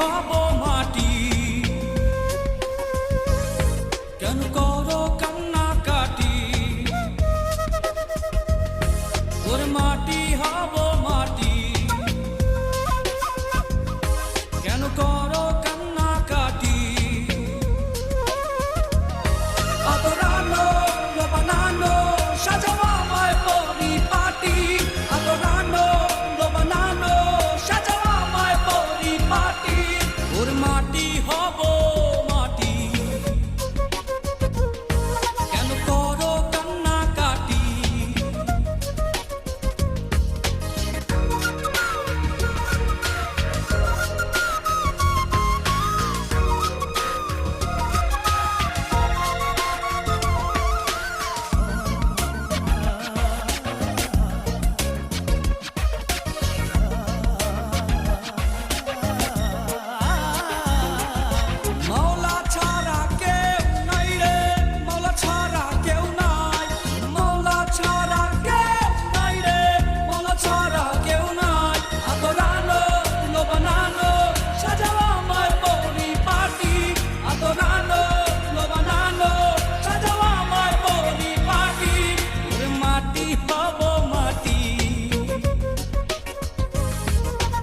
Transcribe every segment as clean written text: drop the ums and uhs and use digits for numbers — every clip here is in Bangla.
হব মাটি। কেন করো কান্না কাটি? ওরে মাটি হব মাটি। কেন করো কান্না কাটি? আদরানো বানানো সাজাও আমায় পরিপাটি। আদরানো বানানো সাজাও আমায় পরিপাটি। ওর মাটি হব মাটি। কেন করো কান্না কাটি? মাওলা ছাড়া কেউ নাই রে, মাওলা ছাড়া কেউ নাই। মাওলা ছাড়া কেউ নাই রে, মাওলা ছাড়া কেউ নাই। আদরানো বানানো সাজাও আমায় পরিপাটি। আদরানো বানানো সাজাও আমায় পরিপাটি। ওরে মাটি হব মাটি।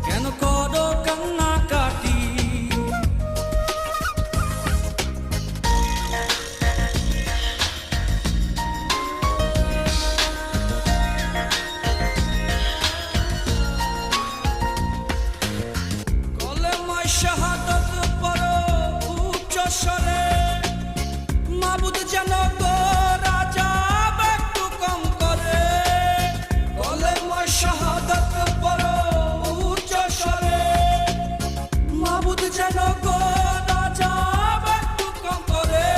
কেন করো কান্না কাটি? কলেমায় শাহাদাত পড়ো উচ্চ স্বরে। মাবুদ যেন গো রাজা একটু কম করে। কলেমায় শাহাদাত পড়ো উচ্চ স্বরে। মাবুদ যেন গো রাজা একটু কম করে।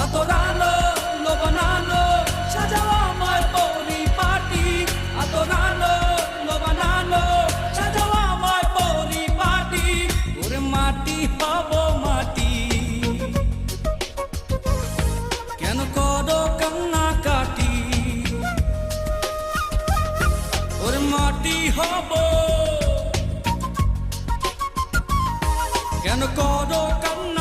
আদরানো বানানো সাজাও আমায় পরিপাটি। আদরানো বানানো সাজাও আমায় পরিপাটি। ওরে মাটি হব মাটি। কেন করো কান্না কাটি? ওরে মাটি হব। কেন করো কান্না